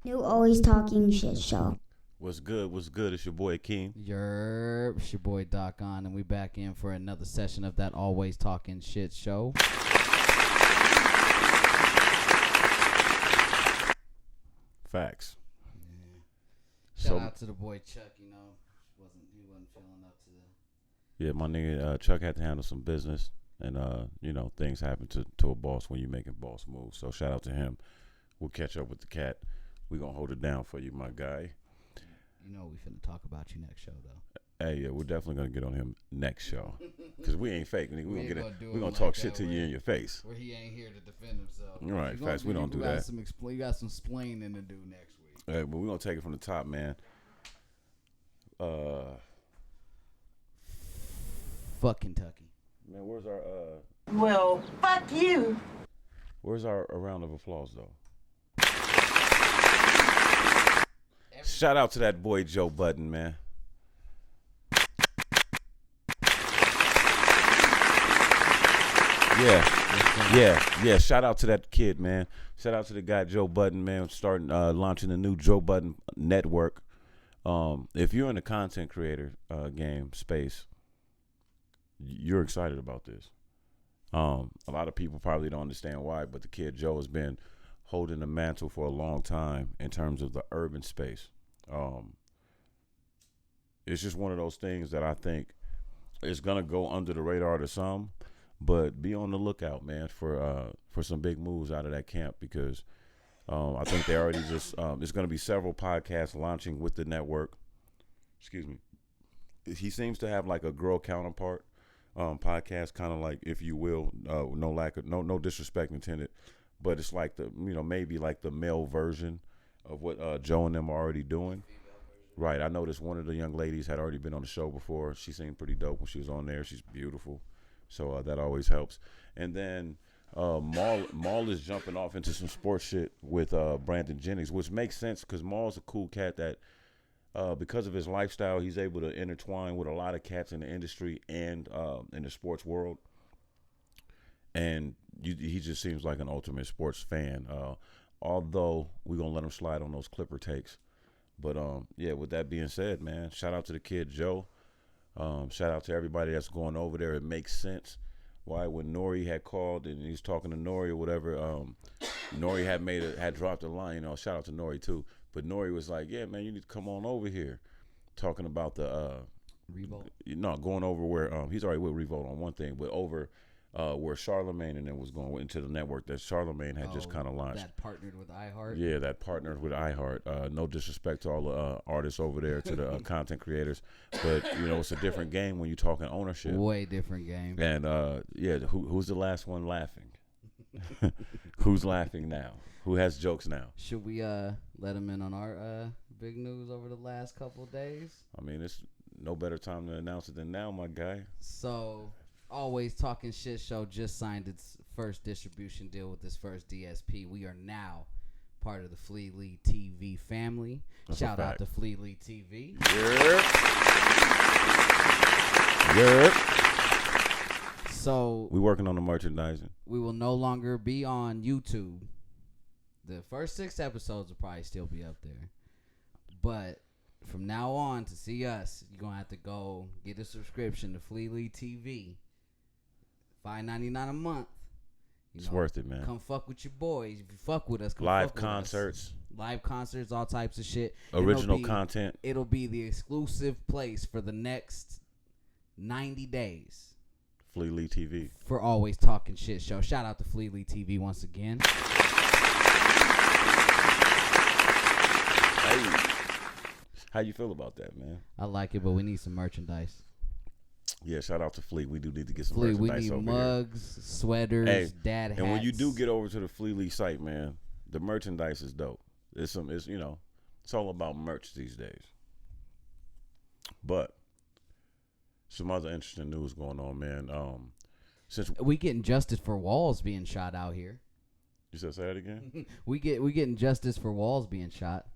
New Always Talking Shit Show. What's good? What's good? It's your boy King. It's your boy Talkin, and we back in for another session of that Always Talking Shit Show. Facts. Yeah. Shout out to the boy Chuck. You know, he wasn't feeling up to the. Yeah, my nigga Chuck had to handle some business, and things happen to a boss when you're making boss moves. So shout out to him. We'll catch up with the cat. We gonna hold it down for you, my guy. You know we finna talk about you next show though. Hey, yeah, we're definitely gonna get on him next show, cause we ain't fake. Nigga. We gonna talk like shit to you in your face. Where he ain't here to defend himself. Right, facts. We don't do that. You got some explaining to do next week. Hey, but we gonna take it from the top, man. Fuck Kentucky. Man, where's our Well, fuck you. Where's our round of applause though? Shout out to that boy Joe Budden, man. Yeah. Shout out to that kid, man. Shout out to the guy Joe Budden, man. Starting launching the new Joe Budden network. If you're in the content creator game space, you're excited about this. A lot of people probably don't understand why, but the kid Joe has been holding the mantle for a long time in terms of the urban space. It's just one of those things that I think is gonna go under the radar to some, but be on the lookout, man, for some big moves out of that camp, because I think they already just there's gonna be several podcasts launching with the network. Excuse me. He seems to have like a girl counterpart podcast, kind of like, if you will, no disrespect intended, but it's like maybe like the male version of what Joe and them are already doing. Right. I noticed one of the young ladies had already been on the show before. She seemed pretty dope when she was on there. She's beautiful. So that always helps. And then Maul is jumping off into some sports shit with Brandon Jennings, which makes sense because Maul's a cool cat that because of his lifestyle, he's able to intertwine with a lot of cats in the industry and in the sports world. And he just seems like an ultimate sports fan. Although we're going to let him slide on those Clipper takes. But, with that being said, man, shout out to the kid Joe. Shout out to everybody that's going over there. It makes sense why when Nori had called and he's talking to Nori or whatever, Nori had dropped a line. Shout out to Nori too. But Nori was like, yeah, man, you need to come on over here. Talking about the Revolt. Going over where he's already with Revolt on one thing, but over where Charlemagne and then was going into the network that Charlemagne had just kind of launched. That partnered with iHeart? Yeah, that partnered with iHeart. No disrespect to all the artists over there, to the content creators, but it's a different game when you're talking ownership. Way different game. And who's the last one laughing? Who's laughing now? Who has jokes now? Should we let him in on our big news over the last couple of days? I mean, it's no better time to announce it than now, my guy. So, Always Talking Shit Show just signed its first distribution deal with its first DSP. We are now part of the Flea Lee TV family. That's Shout out to Flea Lee TV. Yep. So we working on the merchandising. We will no longer be on YouTube. The first 6 episodes will probably still be up there. But from now on, to see us, you're going to have to go get a subscription to Flea Lee TV. $5.99 a month. It's worth it, man. Come fuck with your boys. If you fuck with us, come live fuck with concerts. Us. Live concerts, all types of shit. Original content. It'll be the exclusive place for the next 90 days. Flea Lee TV. For Always Talking Shit Show. Shout out to Flea Lee TV once again. Hey. How you feel about that, man? I like it, but we need some merchandise. Yeah, shout out to Flea. We do need to get some Flea, merchandise we need over mugs, here. sweaters, dad hats. And when you do get over to the Flea Lee site, man, the merchandise is dope. It's all about merch these days. But some other interesting news going on, man. Since we getting justice for walls being shot out here. You said say that again? we getting justice for walls being shot.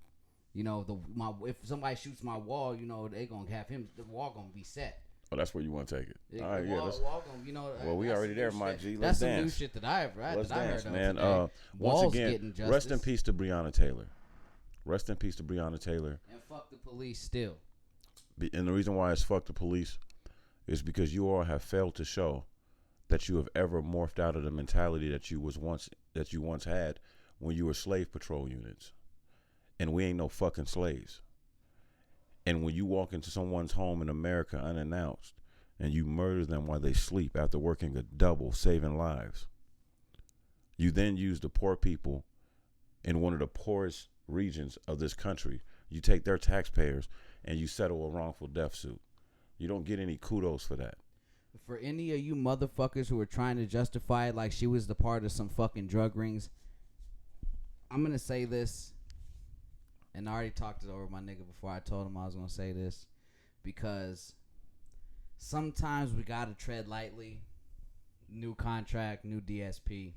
If somebody shoots my wall, they gonna have the wall gonna be set. Oh, that's where you want to take it. Yeah, All right, yeah. Let's, you know, well, we that's already some there, new my shit. G. Let's That's some dance. new shit that I Let's dance, heard man. of today. Once Walls again, getting rest in justice. peace to Breonna Taylor. Rest in peace to Breonna Taylor. And fuck the police still. And the reason why it's fuck the police is because you all have failed to show that you have ever morphed out of the mentality that you once had when you were slave patrol units. And we ain't no fucking slaves. And when you walk into someone's home in America unannounced and you murder them while they sleep after working a double, saving lives, you then use the poor people in one of the poorest regions of this country. You take their taxpayers and you settle a wrongful death suit. You don't get any kudos for that. For any of you motherfuckers who are trying to justify it like she was the part of some fucking drug rings, I'm going to say this, and I already talked it over with my nigga before I told him I was going to say this, because sometimes we got to tread lightly. New contract, new DSP,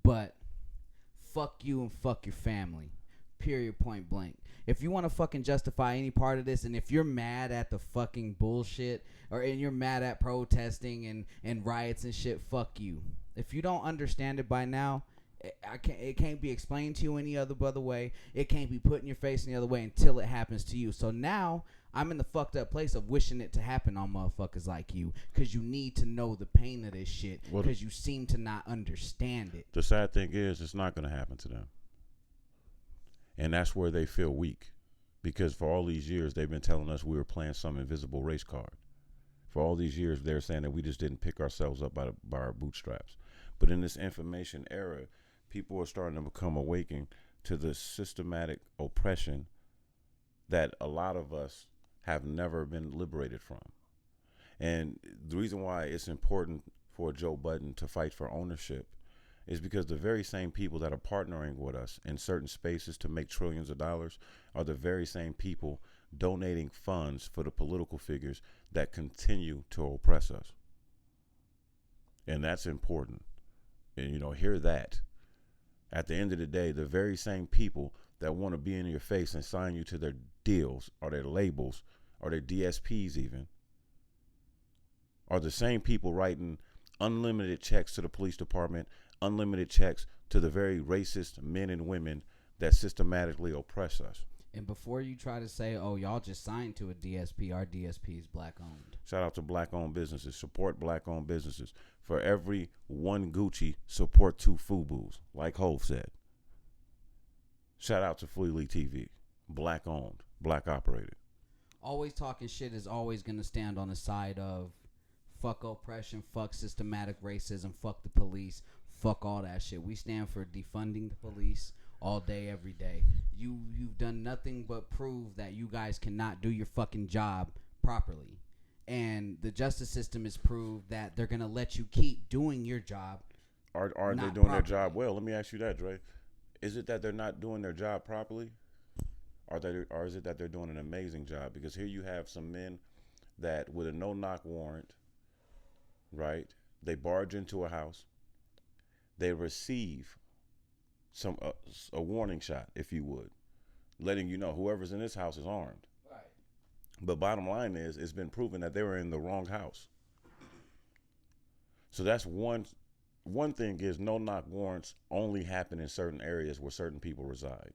but fuck you and fuck your family. Period, point blank. If you want to fucking justify any part of this, and if you're mad at the fucking bullshit, and you're mad at protesting and riots and shit, fuck you. If you don't understand it by now, it can't be explained to you any other way. It can't be put in your face any other way until it happens to you. So now I'm in the fucked up place of wishing it to happen on motherfuckers like you, because you need to know the pain of this shit, because you seem to not understand it. The sad thing is, it's not going to happen to them. And that's where they feel weak, because for all these years, they've been telling us we were playing some invisible race card. For all these years, they're saying that we just didn't pick ourselves up by our bootstraps. But in this information era, people are starting to become awakened to the systematic oppression that a lot of us have never been liberated from. And the reason why it's important for Joe Budden to fight for ownership is because the very same people that are partnering with us in certain spaces to make trillions of dollars are the very same people donating funds for the political figures that continue to oppress us. And that's important. And, hear that. At the end of the day, the very same people that want to be in your face and sign you to their deals or their labels or their DSPs even are the same people writing unlimited checks to the police department, unlimited checks to the very racist men and women that systematically oppress us. And before you try to say, oh, y'all just signed to a DSP, our DSP is black owned. Shout out to black owned businesses. Support black owned businesses. For every one Gucci, support two FUBUs, like Hov said. Shout out to Fleely TV. Black owned, black operated. Always talking shit is always going to stand on the side of fuck oppression, fuck systematic racism, fuck the police, fuck all that shit. We stand for defunding the police all day, every day. You've done nothing but prove that you guys cannot do your fucking job properly. And the justice system has proved that they're going to let you keep doing your job. Aren't they doing properly. their job well? Let me ask you that, Dre. Is it that they're not doing their job properly? Or is it that they're doing an amazing job? Because here you have some men that with a no-knock warrant, right? They barge into a house. They receive a warning shot, if you would, letting you know whoever's in this house is armed. Right. But bottom line is, it's been proven that they were in the wrong house. So that's one thing is no-knock warrants only happen in certain areas where certain people reside.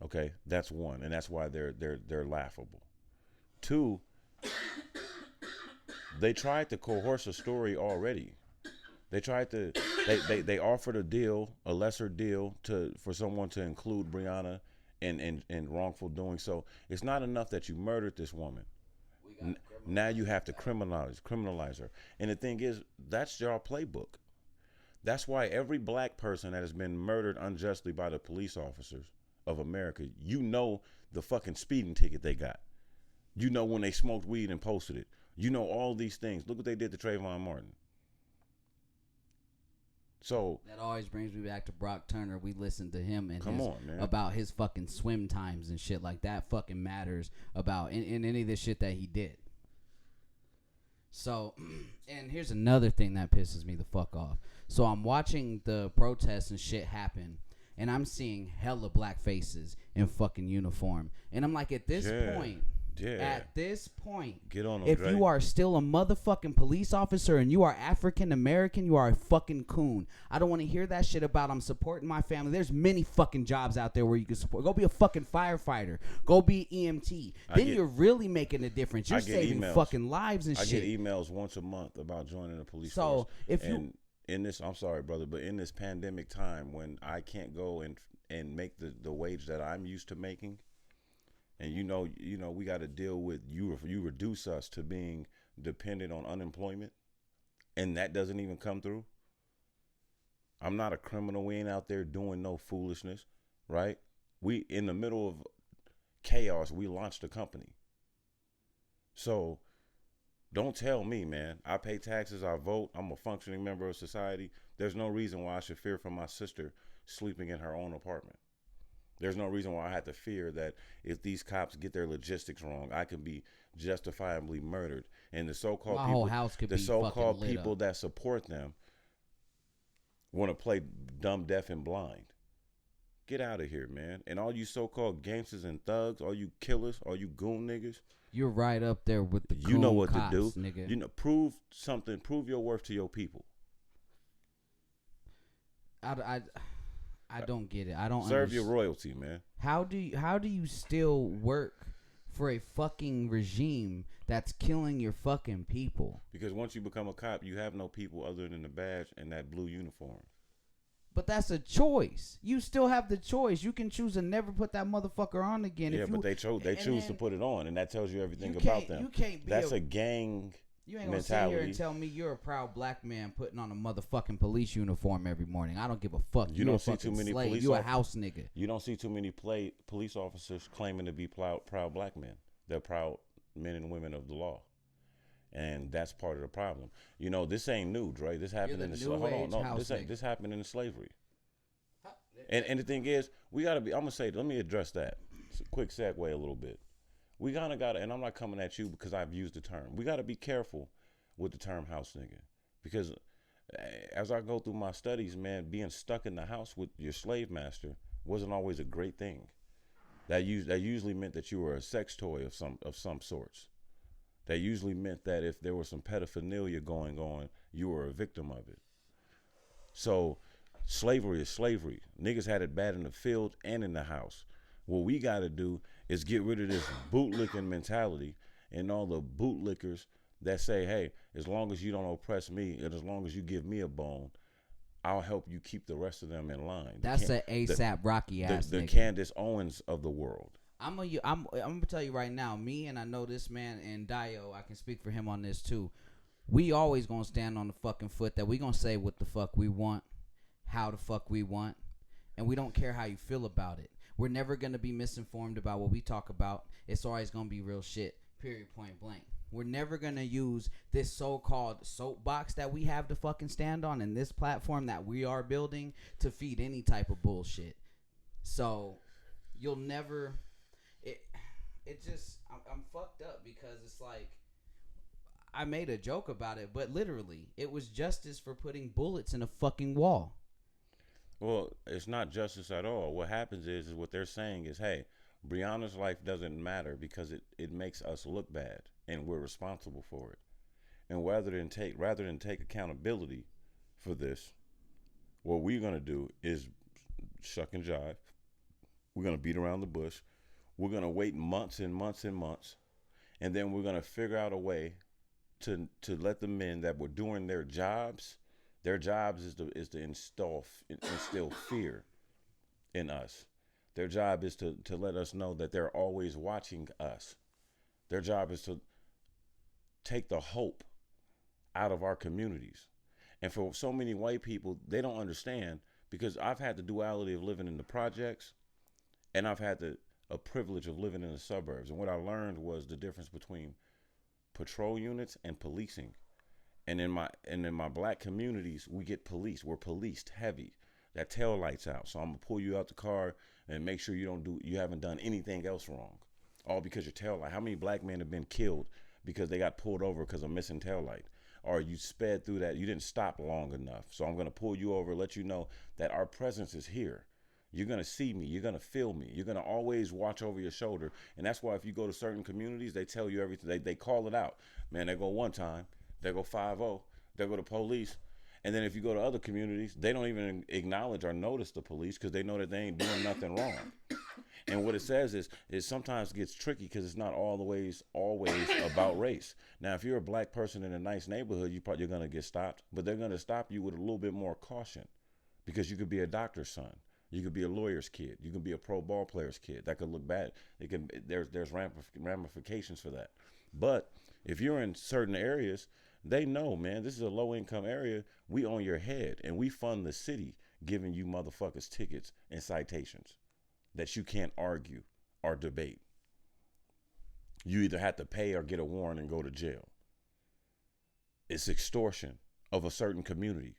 Okay, that's one, and that's why they're laughable. Two, they tried to coerce a story already. They tried to they offered a lesser deal for someone to include Breonna in wrongful doing. So it's not enough that you murdered this woman. Now you have to criminalize her. And the thing is, that's your playbook. That's why every black person that has been murdered unjustly by the police officers of America, the fucking speeding ticket they got. When they smoked weed and posted it. All these things. Look what they did to Trayvon Martin. So that always brings me back to Brock Turner. We listened to him and man. about his fucking swim times and shit like that fucking matters about in any of this shit that he did. So, and here's another thing that pisses me the fuck off. So I'm watching the protests and shit happen, and I'm seeing hella black faces in fucking uniform. And I'm like, at this point, Yeah. At this point, Get on them, if Dre. you are still a motherfucking police officer and you are African American, you are a fucking coon. I don't want to hear that shit about I'm supporting my family. There's many fucking jobs out there where you can support. Go be a fucking firefighter. Go be EMT. Then you're really making a difference. You're saving fucking lives and shit. I get emails once a month about joining the police so force. If in this, I'm sorry, brother, but in this pandemic time when I can't go and make the wage that I'm used to making. And you know, we got to deal with you reduce us to being dependent on unemployment, and that doesn't even come through. I'm not a criminal. We ain't out there doing no foolishness, right? We in the middle of chaos. We launched a company. So don't tell me, man. I pay taxes. I vote. I'm a functioning member of society. There's no reason why I should fear for my sister sleeping in her own apartment. There's no reason why I have to fear that if these cops get their logistics wrong, I can be justifiably murdered. And the so-called people, whole house could the be so-called fucking lit people up. that support them want to play dumb, deaf, and blind. Get out of here, man. And all you so-called gangsters and thugs, all you killers, all you goon niggas, you're right up there with the you know what cops, to do. Nigga. You know, prove something. Prove your worth to your people. I don't get it. I don't serve your royalty, man. How do you still work for a fucking regime that's killing your fucking people? Because once you become a cop, you have no people other than the badge and that blue uniform. But that's a choice. You still have the choice. You can choose to never put that motherfucker on again. Yeah, but they choose to put it on, and that tells you everything about them. You can't be That's a gang. You ain't gonna mentality. sit here and tell me you're a proud black man putting on a motherfucking police uniform every morning. I don't give a fuck. You don't see too many slave. police. You a house nigga. You don't see too many police officers claiming to be proud black men. They're proud men and women of the law, and that's part of the problem. You know, this ain't new, Dre. This happened in the this happened in slavery. And the thing is, we gotta be. I'm gonna say. Let me address that. It's a quick segue a little bit. We gotta, and I'm not coming at you because I've used the term. We gotta be careful with the term house nigga, because as I go through my studies, man, being stuck in the house with your slave master wasn't always a great thing. That usually meant that you were a sex toy of some sorts. That usually meant that if there was some pedophilia going on, you were a victim of it. So slavery is slavery. Niggas had it bad in the field and in the house. What we got to do is get rid of this bootlicking mentality and all the bootlickers that say, hey, as long as you don't oppress me and as long as you give me a bone, I'll help you keep the rest of them in line. That's an ASAP Rocky ass the nigga. Candace Owens of the world. I'm gonna tell you right now, me and I know this man and Dio, I can speak for him on this too. We always gonna stand on the fucking foot that we gonna say what the fuck we want, how the fuck we want, and we don't care how you feel about it. We're never going to be misinformed about what we talk about. It's always going to be real shit, period, point blank. We're never going to use this so-called soapbox that we have to fucking stand on and this platform that we are building to feed any type of bullshit. So you'll never... It just... I'm fucked up because it's like... I made a joke about it, but literally, it was justice for putting bullets in a fucking wall. Well, it's not justice at all. What happens is what they're saying is, hey, Breonna's life doesn't matter because it makes us look bad and we're responsible for it. And rather than take accountability for this, what we're gonna do is shuck and jive. We're gonna beat around the bush. We're gonna wait months and months and months, and then we're gonna figure out a way to let the men that were doing their jobs. Their jobs is to instill fear in us. Their job is to let us know that they're always watching us. Their job is to take the hope out of our communities. And for so many white people, they don't understand, because I've had the duality of living in the projects and I've had a privilege of living in the suburbs. And what I learned was the difference between patrol units and policing. And in my black communities, we get policed. We're policed heavy. That tail lights out. So I'm gonna pull you out the car and make sure you haven't done anything else wrong. All because your tail light. How many black men have been killed because they got pulled over because of missing tail light? Or you sped through that, you didn't stop long enough. So I'm gonna pull you over, let you know that our presence is here. You're going to see me. You're going to feel me. You're going to always watch over your shoulder. And that's why if you go to certain communities, they tell you everything. They call it out. Man, they go one time. They go 5-0. They go to police. And then if you go to other communities, they don't even acknowledge or notice the police because they know that they ain't doing nothing wrong. And what it says is sometimes gets tricky because it's not always about race. Now, if you're a black person in a nice neighborhood, you're going to get stopped. But they're going to stop you with a little bit more caution because you could be a doctor's son. You could be a lawyer's kid. You can be a pro ball player's kid. That could look bad. There's ramifications for that. But if you're in certain areas, they know, man, this is a low income area. We own your head and we fund the city giving you motherfuckers tickets and citations that you can't argue or debate. You either have to pay or get a warrant and go to jail. It's extortion of a certain community.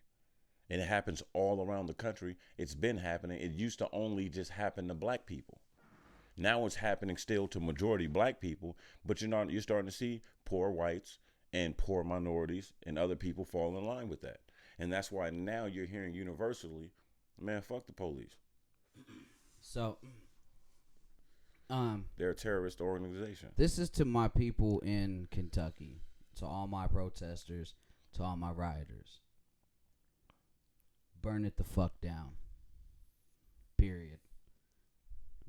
And it happens all around the country. It's been happening. It used to only just happen to black people. Now it's happening still to majority black people, but you're starting to see poor whites and poor minorities and other people fall in line with that. And that's why now you're hearing universally, man, fuck the police. So, they're a terrorist organization. this is to my people in Kentucky, to all my protesters, to all my rioters. Burn it the fuck down. Period.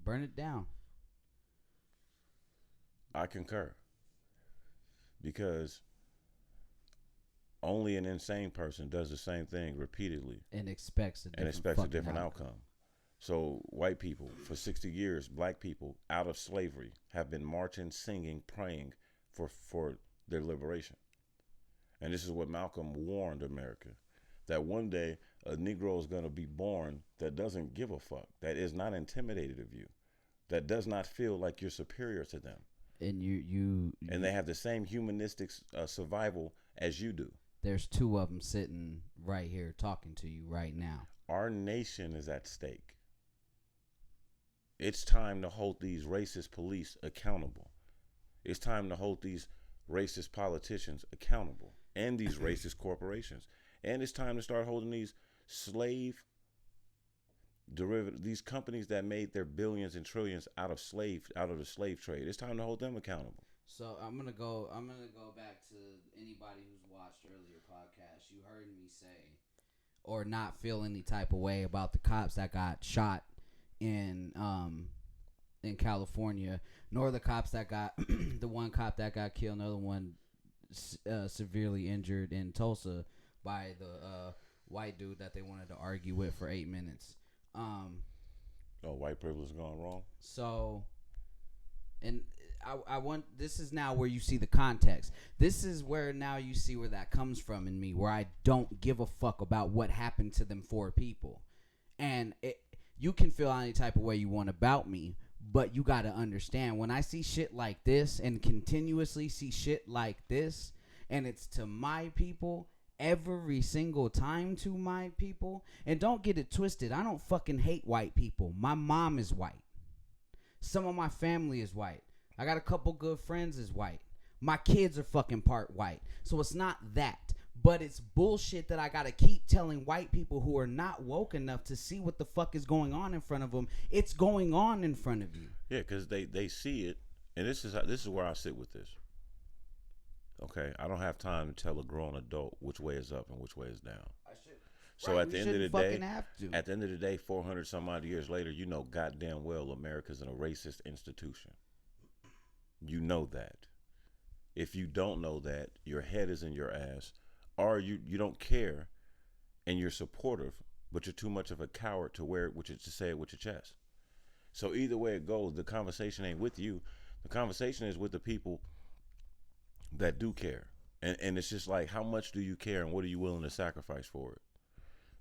Burn it down. I concur. Because only an insane person does the same thing repeatedly And expects a different outcome. So white people, for 60 years, black people out of slavery have been marching, singing, praying for their liberation. And this is what Malcolm warned America, that one day a Negro is going to be born that doesn't give a fuck, that is not intimidated of you, that does not feel like you're superior to them. And you And they have the same humanistic survival as you do. There's two of them sitting right here talking to you right now. Our nation is at stake. It's time to hold these racist police accountable. It's time to hold these racist politicians accountable and these racist corporations. And it's time to start holding these slave derivative, these companies that made their billions and trillions out of the slave trade. It's time to hold them accountable. So I'm gonna go back to anybody who's watched earlier podcasts. You heard me say, or not feel any type of way about the cops that got shot in California, nor the cops that got the one cop that got killed, another one severely injured in Tulsa by the white dude that they wanted to argue with for 8 minutes. White privilege gone wrong. So, and I want, this is now where you see the context. This is where now you see where that comes from in me, where I don't give a fuck about what happened to them 4 people. And you can feel any type of way you want about me, but you got to understand, when I see shit like this and continuously see shit like this, and it's to my people, every single time to my people, and don't get it twisted, I don't fucking hate white people. My mom is white. Some of my family is white. I got a couple good friends is white. My kids are fucking part white. So it's not that. But it's bullshit that I gotta keep telling white people who are not woke enough to see what the fuck is going on in front of them. It's going on in front of you. Yeah, because they see it, and this is where I sit with this. Okay, I don't have time to tell a grown adult which way is up and which way is down. I should. So Right, at the you end of the shouldn't day, fucking have to. 400 some odd years later, you know goddamn well America's in a racist institution. You know that. If you don't know that, your head is in your ass, or you don't care, and you're supportive, but you're too much of a coward to say it with your chest. So either way it goes, the conversation ain't with you. The conversation is with the people that do care. And it's just like, how much do you care and what are you willing to sacrifice for it?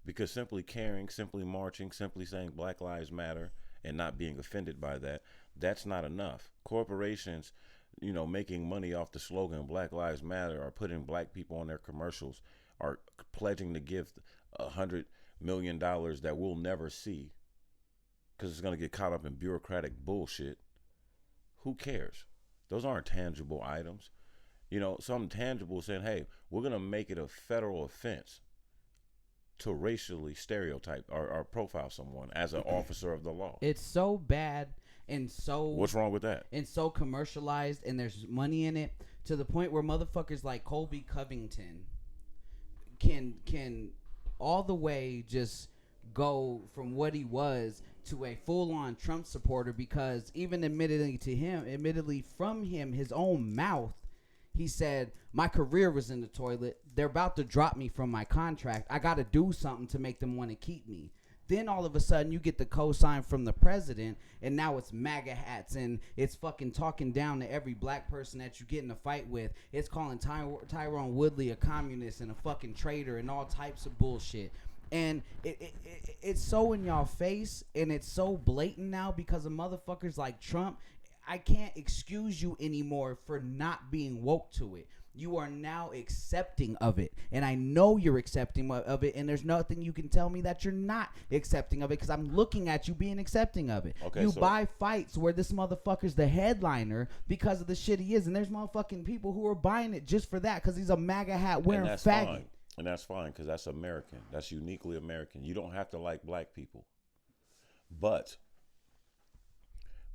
Because simply caring, simply marching, simply saying Black Lives Matter and not being offended by that, that's not enough. Corporations, making money off the slogan Black Lives Matter, are putting black people on their commercials, are pledging to give $100 million that we'll never see because it's going to get caught up in bureaucratic bullshit. Who cares? Those aren't tangible items. Something tangible saying, hey, we're going to make it a federal offense to racially stereotype or profile someone as an officer of the law. It's so bad and so What's wrong with that? and so commercialized, and there's money in it to the point where motherfuckers like Colby Covington can all the way just go from what he was to a full-on Trump supporter, because even admittedly from him, his own mouth, he said, my career was in the toilet. They're about to drop me from my contract. I got to do something to make them want to keep me. Then all of a sudden you get the cosign from the president, and now it's MAGA hats, and it's fucking talking down to every black person that you get in a fight with. It's calling Tyrone Woodley a communist and a fucking traitor and all types of bullshit. And it's so in y'all face, and it's so blatant now because of motherfuckers like Trump. I can't excuse you anymore for not being woke to it. You are now accepting of it, and I know you're accepting of it, and there's nothing you can tell me that you're not accepting of it, because I'm looking at you being accepting of it. Okay, you buy fights where this motherfucker's the headliner because of the shit he is, and there's motherfucking people who are buying it just for that because he's a MAGA hat wearing faggot. Fine. And that's fine, because that's American. That's uniquely American. You don't have to like black people. But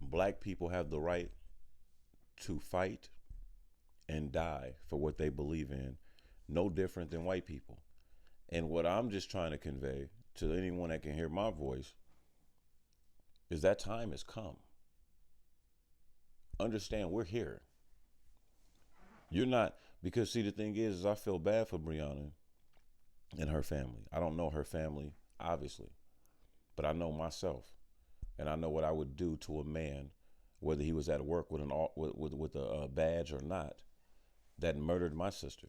black people have the right to fight and die for what they believe in, no different than white people. And what I'm just trying to convey to anyone that can hear my voice is that time has come. Understand, we're here. You're not, because see, the thing is I feel bad for Breonna and her family. I don't know her family, obviously, but I know myself, and I know what I would do to a man, whether he was at work with a badge or not, that murdered my sister.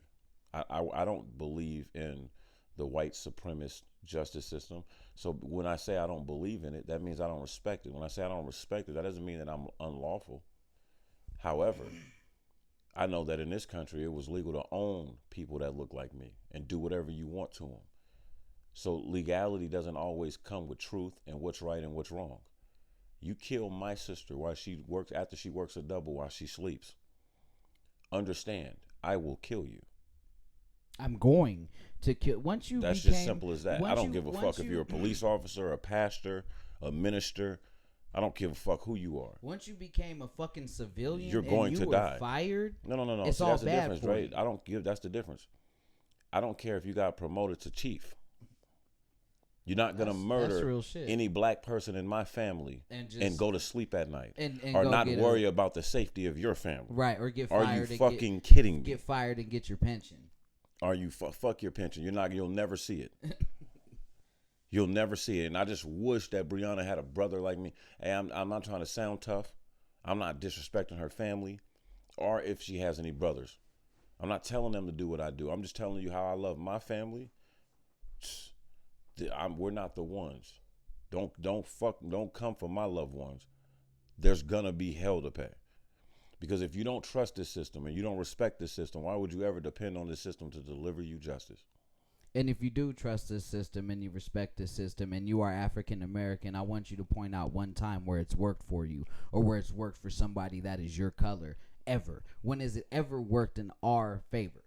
I don't believe in the white supremacist justice system. So when I say I don't believe in it, that means I don't respect it. When I say I don't respect it, that doesn't mean that I'm unlawful. However, I know that in this country, it was legal to own people that look like me and do whatever you want to them. So legality doesn't always come with truth and what's right and what's wrong. You kill my sister while she works, after she works a double while she sleeps. Understand, I will kill you. I'm going to kill. Once you That's just simple as that. I don't give a fuck if you're a police officer, a pastor, a minister. I don't give a fuck who you are. Once you became a fucking civilian, you're going to die. Fired. No. It's See, all that's bad the difference, for right? you. I don't give. That's the difference. I don't care if you got promoted to chief. You're not gonna murder any black person in my family and go to sleep at night, and or not worry about the safety of your family, right? Or get fired. Are you fucking kidding me? Get fired and get your pension. Are you fuck your pension? You'll never see it. You'll never see it. And I just wish that Breonna had a brother like me. Hey, I'm not trying to sound tough. I'm not disrespecting her family, or if she has any brothers. I'm not telling them to do what I do. I'm just telling you how I love my family. We're not the ones. Don't come for my loved ones. There's gonna be hell to pay. Because if you don't trust this system and you don't respect this system, why would you ever depend on this system to deliver you justice? And if you do trust this system and you respect this system and you are African American, I want you to point out one time where it's worked for you, or where it's worked for somebody that is your color, ever. When has it ever worked in our favor?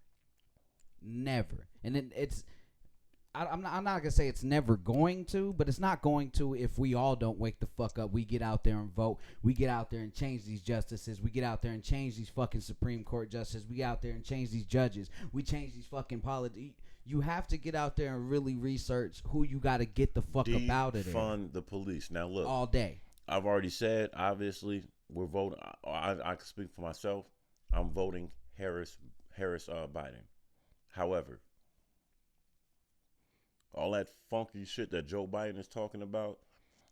Never. And then I'm not gonna say it's never going to, but it's not going to if we all don't wake the fuck up. We get out there and vote. We get out there and change these justices. We get out there and change these fucking Supreme Court justices. We get out there and change these judges. We change these fucking politics. You have to get out there and really research who you got to get the fuck up out of there. Defund the police. Now look, all day. I've already said, obviously, we're voting. I can speak for myself. I'm voting Harris Biden. However, all that funky shit that Joe Biden is talking about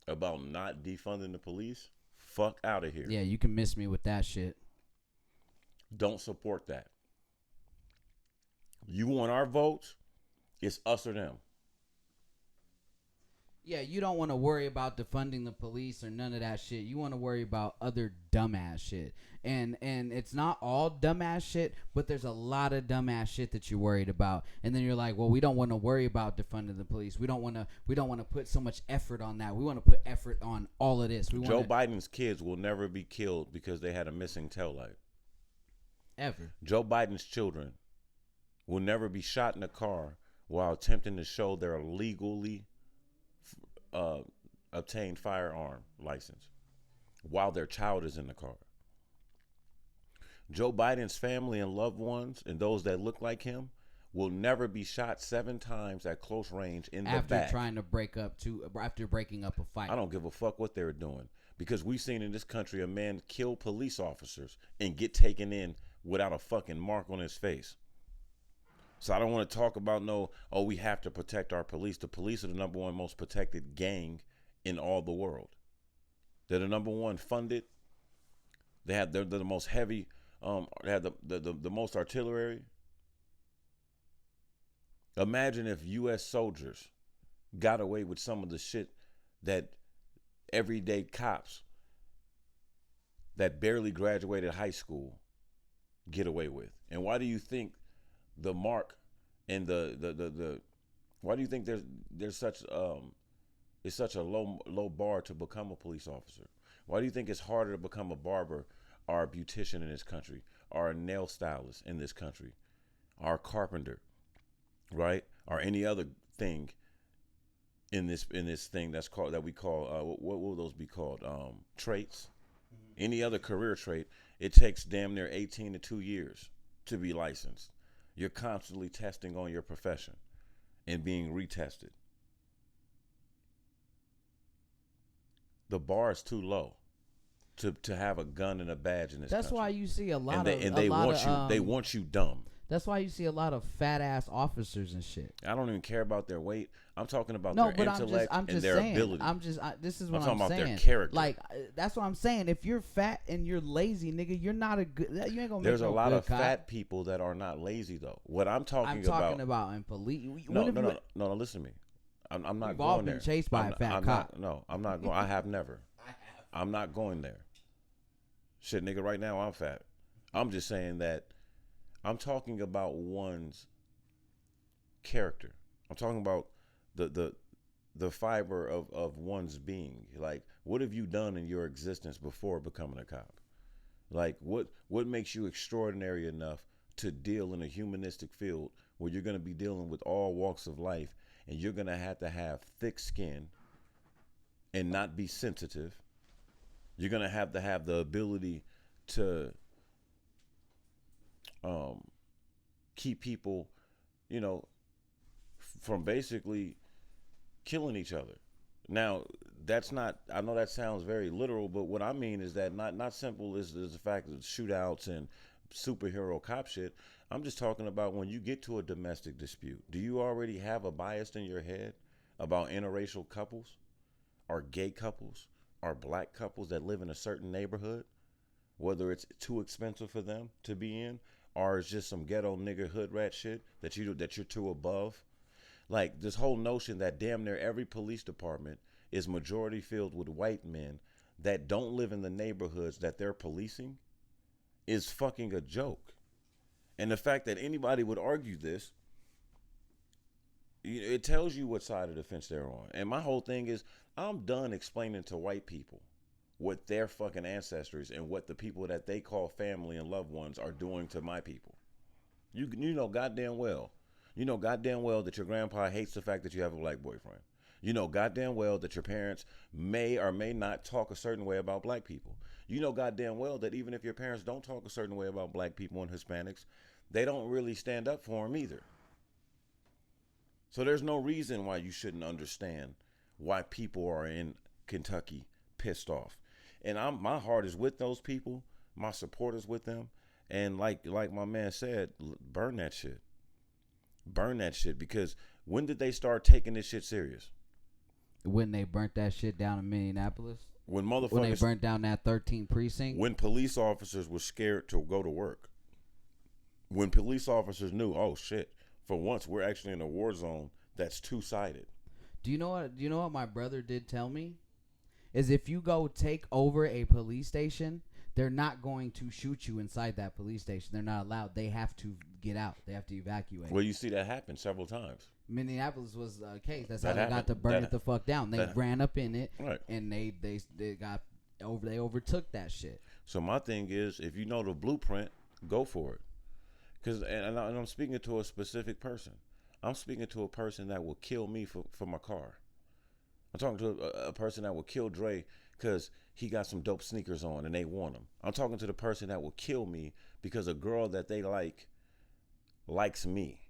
not defunding the police, fuck out of here. Yeah, you can miss me with that shit. Don't support that. You want our votes? It's us or them. Yeah, you don't want to worry about defunding the police or none of that shit. You want to worry about other dumbass shit. And it's not all dumbass shit, but there's a lot of dumbass shit that you're worried about. And then you're like, well, we don't want to worry about defunding the police. We don't want to put so much effort on that. We want to put effort on all of this. Joe Biden's kids will never be killed because they had a missing taillight. Ever. Joe Biden's children will never be shot in a car while attempting to show their legally uh, obtained firearm license while their child is in the car. Joe Biden's family and loved ones and those that look like him will never be shot 7 times at close range in the back. After breaking up a fight. I don't give a fuck what they're doing, because we've seen in this country a man kill police officers and get taken in without a fucking mark on his face. So I don't want to talk about we have to protect our police. The police are the number one most protected gang in all the world. They're the number one funded. They're the most heavy. They have the most artillery. Imagine if U.S. soldiers got away with some of the shit that everyday cops that barely graduated high school get away with. And why do you think the mark and the why do you think there's such it's such a low bar to become a police officer? Why do you think it's harder to become a barber or a beautician in this country, or a nail stylist in this country, or a carpenter, right? Or any other thing in this thing that we call what will those be called? Traits. Any other career trait, it takes damn near 18 to 2 years to be licensed. You're constantly testing on your profession and being retested. The bar is too low to have a gun and a badge in this country. That's why you see a lot they want you dumb. That's why you see a lot of fat ass officers and shit. I don't even care about their weight. I'm talking about their intellect and their ability. This is what I'm talking about saying. their character. Like that's what I'm saying. If you're fat and you're lazy, nigga, you're not a good. You ain't gonna. There's make a no lot good of cop. fat people that are not lazy though. What I'm talking about in police. No. Listen to me. I'm not We've going all there. been chased by a fat cop. I'm not going. I have never. I'm not going there. Shit, nigga. Right now I'm fat. I'm just saying that. I'm talking about one's character. I'm talking about the fiber of one's being. Like, what have you done in your existence before becoming a cop? Like, what makes you extraordinary enough to deal in a humanistic field where you're going to be dealing with all walks of life, and you're going to have thick skin and not be sensitive. You're going to have the ability to keep people, from basically killing each other. Now, that's not, I know that sounds very literal, but what I mean is that not simple as the fact of shootouts and superhero cop shit. I'm just talking about when you get to a domestic dispute. Do you already have a bias in your head about interracial couples or gay couples or black couples that live in a certain neighborhood? Whether it's too expensive for them to be in, or it's just some ghetto nigger hood rat shit that you're too above. Like this whole notion that damn near every police department is majority filled with white men that don't live in the neighborhoods that they're policing is fucking a joke. And the fact that anybody would argue this, it tells you what side of the fence they're on. And my whole thing is, I'm done explaining to white people what their fucking ancestors and what the people that they call family and loved ones are doing to my people. You know goddamn well. You know goddamn well that your grandpa hates the fact that you have a black boyfriend. You know goddamn well that your parents may or may not talk a certain way about black people. You know goddamn well that even if your parents don't talk a certain way about black people and Hispanics, they don't really stand up for them either. So there's no reason why you shouldn't understand why people are in Kentucky pissed off. And my heart is with those people. My support is with them. And like my man said, burn that shit. Burn that shit. Because when did they start taking this shit serious? When they burnt that shit down in Minneapolis? When they burnt down that 13th precinct? When police officers were scared to go to work. When police officers knew, oh shit, for once we're actually in a war zone that's two-sided. Do you know what my brother did tell me? Is if you go take over a police station, they're not going to shoot you inside that police station. They're not allowed. They have to get out. They have to evacuate. Well, you see that happen several times. Minneapolis was a case. That's how they got to burn it the fuck down. They ran up in it, right, and they overtook that shit. So my thing is, if you know the blueprint, go for it. And I'm speaking to a specific person. I'm speaking to a person that will kill me for my car. I'm talking to a person that will kill Dre because he got some dope sneakers on and they want him. I'm talking to the person that will kill me because a girl that they likes me.